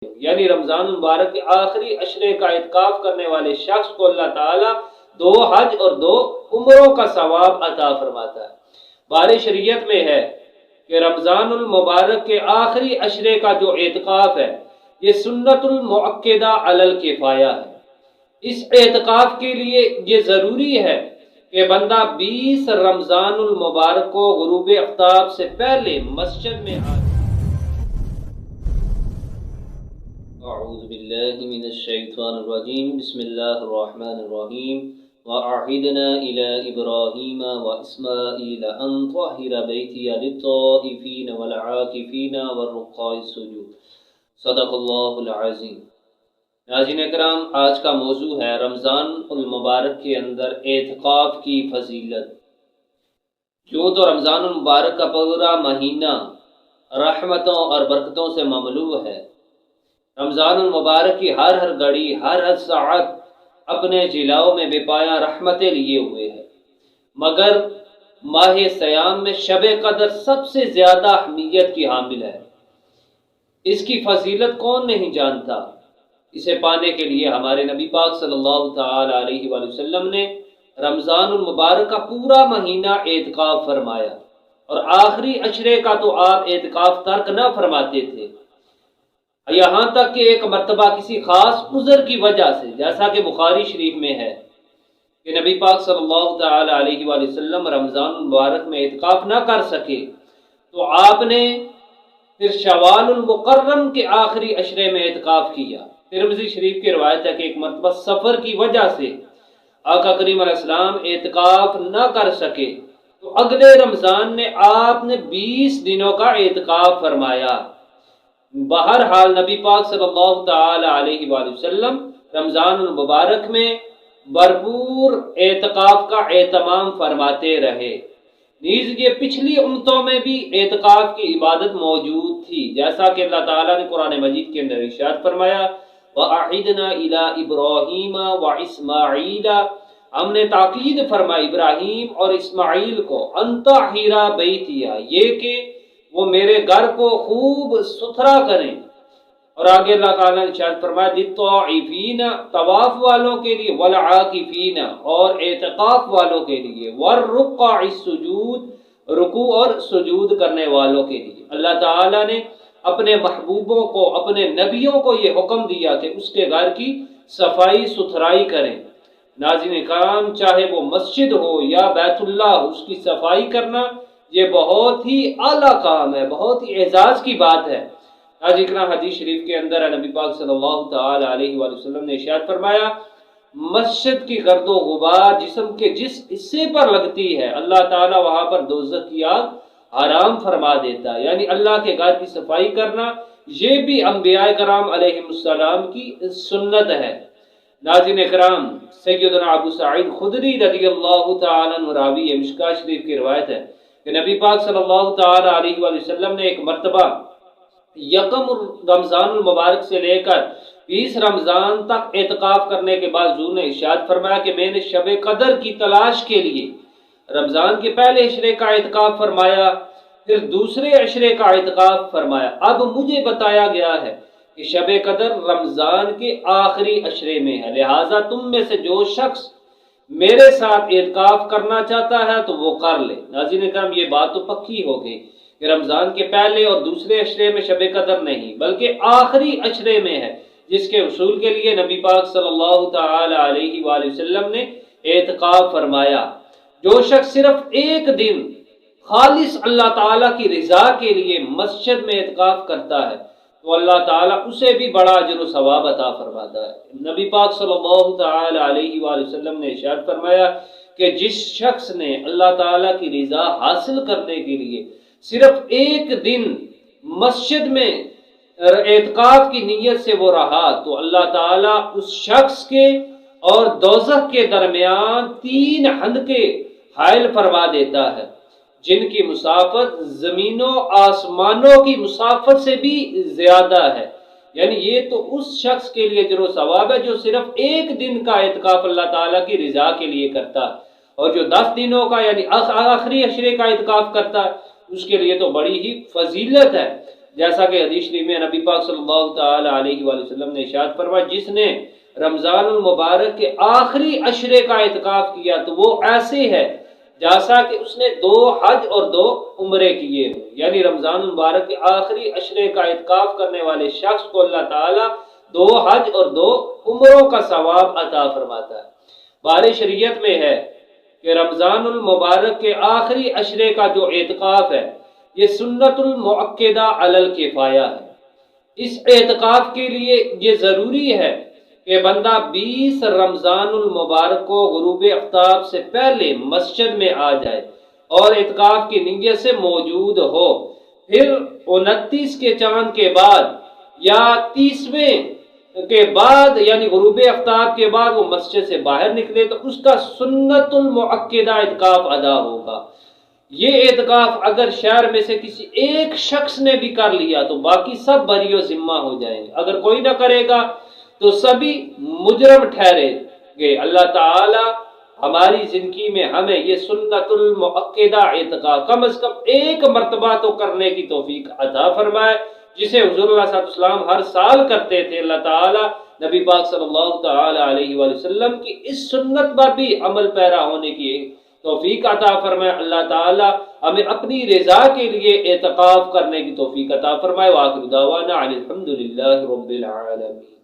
یعنی رمضان المبارک کے آخری عشرے کا اعتکاف کرنے والے شخص کو اللہ تعالیٰ 2 حج اور 2 عمروں کا ثواب عطا فرماتا ہے۔ بار شریعت میں ہے کہ رمضان المبارک کے آخری عشرے کا جو اعتکاف ہے یہ سنت المؤکدہ علی الکفایہ ہے۔ اس اعتکاف کے لیے یہ ضروری ہے کہ بندہ 20 رمضان المبارک کو غروب آفتاب سے پہلے مسجد میں آئے۔ اعوذ باللہ من الشیطان الرجیم، بسم اللہ الرحمن الرحیم۔ وَأَعْهِدْنَا إِلَىٰ إِبْرَاهِيمَ وَإِسْمَاعِيلَ أَن طَهِّرَ بَيْتِيَ لِلطَّائِفِينَ وَالْعَاكِفِينَ وَالرُّكَّعِ السُّجُودِ۔ صدق اللہ العظیم۔ ناظرین کرام، آج کا موضوع ہے رمضان المبارک کے اندر اعتکاف کی فضیلت۔ کیوں تو رمضان المبارک کا پورا مہینہ رحمتوں اور برکتوں سے مملوء ہے۔ رمضان المبارک کی ہر گھڑی، ہر ساعت اپنے جلاؤ میں بے پایا رحمتیں لیے ہوئے ہے، مگر ماہ سیام میں شب قدر سب سے زیادہ اہمیت کی حامل ہے۔ اس کی فضیلت کون نہیں جانتا؟ اسے پانے کے لیے ہمارے نبی پاک صلی اللہ تعالی علیہ وآلہ وسلم نے رمضان المبارک کا پورا مہینہ اعتکاف فرمایا، اور آخری عشرے کا تو آپ اعتکاف ترک نہ فرماتے تھے، یہاں تک کہ ایک مرتبہ کسی خاص عذر کی وجہ سے، جیسا کہ بخاری شریف میں ہے کہ نبی پاک صلی اللہ تعالی علیہ وآلہ وسلم رمضان المبارک میں اعتکاف نہ کر سکے تو آپ نے پھر شوال المکرم کے آخری عشرے میں اعتکاف کیا۔ ترمذی شریف کی روایت ہے کہ ایک مرتبہ سفر کی وجہ سے آقا کریم علیہ السلام اعتکاف نہ کر سکے تو اگلے رمضان نے آپ نے 20 دنوں کا اعتکاف فرمایا۔ بہرحال نبی پاک صلی اللہ تعالی علیہ وآلہ وسلم رمضان المبارک میں بھرپور اعتکاف کا اہتمام فرماتے رہے۔ نیز یہ پچھلی امتوں میں بھی اعتکاف کی عبادت موجود تھی، جیسا کہ اللہ تعالیٰ نے قرآن مجید کے اندر ارشاد فرمایا وَأَعِدْنَا إِلَىٰ إِبْرَاهِيمَ وَإِسْمَاعِيلَ، ہم نے تاکید فرمائی ابراہیم اور اسماعیل کو، أَن طَهِّرَ بَيْتِيَ، یہ کہ وہ میرے گھر کو خوب ستھرا کریں۔ اور آگے اللہ تعالیٰ نے ارشاد فرمایا للطائفین، طواف والوں کے لیے، والعاکفین، اور اعتکاف والوں کے لیے، والرکع السجود، رکوع اور سجود کرنے والوں کے لیے۔ اللہ تعالیٰ نے اپنے محبوبوں کو، اپنے نبیوں کو یہ حکم دیا کہ اس کے گھر کی صفائی ستھرائی کریں۔ ناظرین کرام، چاہے وہ مسجد ہو یا بیت اللہ، اس کی صفائی کرنا یہ بہت ہی اعلیٰ کام ہے، بہت ہی اعزاز کی بات ہے۔ ذکر حدیث شریف کے اندر نبی پاک صلی اللہ تعالی علیہ وآلہ وسلم نے ارشاد فرمایا مسجد کی گرد و غبار جسم کے جس حصے پر لگتی ہے اللہ تعالیٰ وہاں پر دوزخ کی آگ حرام فرما دیتا ہے۔ یعنی اللہ کے گھر کی صفائی کرنا یہ بھی انبیاء کرام علیہ السلام کی سنت ہے۔ ناظرین کرام، سیدنا ابو سعید خدری رضی اللہ تعالیٰ عنہ راوی مشکاہ شریف کی روایت ہے کہ نبی پاک صلی اللہ تعالی علیہ وآلہ وسلم نے ایک مرتبہ یکم رمضان المبارک سے لے کر 20 رمضان تک اعتکاف کرنے کے بعد حضور نے ارشاد فرمایا کہ میں نے شب قدر کی تلاش کے لیے رمضان کے پہلے عشرے کا اعتکاف فرمایا، پھر دوسرے عشرے کا اعتکاف فرمایا۔ اب مجھے بتایا گیا ہے کہ شب قدر رمضان کے آخری عشرے میں ہے، لہٰذا تم میں سے جو شخص میرے ساتھ اعتکاف کرنا چاہتا ہے تو وہ کر لے۔ ناظرین کرام، یہ بات تو پکی ہو گئی کہ رمضان کے پہلے اور دوسرے عشرے میں شب قدر نہیں بلکہ آخری عشرے میں ہے، جس کے حصول کے لیے نبی پاک صلی اللہ تعالی علیہ وآلہ وسلم نے اعتکاف فرمایا۔ جو شخص صرف ایک دن خالص اللہ تعالیٰ کی رضا کے لیے مسجد میں اعتکاف کرتا ہے تو اللہ تعالیٰ اسے بھی بڑا اجر و ثواب عطا فرماتا ہے۔ نبی پاک صلی اللہ تعالی علیہ وآلہ وسلم نے ارشاد فرمایا کہ جس شخص نے اللہ تعالیٰ کی رضا حاصل کرنے کے لیے صرف ایک دن مسجد میں اعتکاف کی نیت سے وہ رہا تو اللہ تعالیٰ اس شخص کے اور دوزخ کے درمیان 3 حلقے حائل فرما دیتا ہے، جن کی مسافت زمینوں آسمانوں کی مسافت سے بھی زیادہ ہے۔ یعنی یہ تو اس شخص کے لیے اجر و ثواب ہے جو صرف ایک دن کا اعتکاف اللہ تعالیٰ کی رضا کے لیے کرتا ہے، اور جو 10 دنوں کا یعنی آخری عشرے کا اعتکاف کرتا ہے اس کے لیے تو بڑی ہی فضیلت ہے۔ جیسا کہ حدیث شریف میں نبی پاک صلی اللہ تعالی علیہ وآلہ وسلم نے ارشاد فرمایا جس نے رمضان المبارک کے آخری عشرے کا اعتکاف کیا تو وہ ایسے ہے جیسا کہ اس نے 2 حج اور 2 عمرے کیے ہوں، یعنی رمضان المبارک کے آخری عشرے کا اعتکاف کرنے والے شخص کو اللہ تعالیٰ 2 حج اور 2 عمروں کا ثواب عطا فرماتا ہے۔ بارے شریعت میں ہے کہ رمضان المبارک کے آخری عشرے کا جو اعتکاف ہے یہ سنت المؤکدہ علی الکفایہ ہے۔ اس اعتکاف کے لیے یہ ضروری ہے کہ بندہ 20 رمضان المبارک کو غروب آفتاب سے پہلے مسجد میں آ جائے اور اعتکاف کی نیت سے موجود ہو، پھر 29 کے چاند کے بعد یا 30ویں کے بعد یعنی غروب آفتاب کے بعد وہ مسجد سے باہر نکلے تو اس کا سنت المؤکدہ اعتکاف ادا ہوگا۔ یہ اعتکاف اگر شہر میں سے کسی ایک شخص نے بھی کر لیا تو باقی سب بری و ذمہ ہو جائیں گے، اگر کوئی نہ کرے گا تو سبھی مجرم ٹھہرے گے۔ اللہ تعالی ہماری زندگی میں ہمیں یہ سنت المؤکدہ اعتکاف کم از کم ایک مرتبہ تو کرنے کی توفیق عطا فرمائے، جسے حضور اللہ صلی اللہ علیہ وسلم ہر سال کرتے تھے۔ اللہ تعالی نبی پاک صلی اللہ تعالی علیہ وآلہ وسلم کی اس سنت پر بھی عمل پیرا ہونے کی توفیق عطا فرمائے۔ اللہ تعالی ہمیں اپنی رضا کے لیے اعتکاف کرنے کی توفیق عطا فرمائے۔ وآخر دعوانا الحمد للہ رب العالمین۔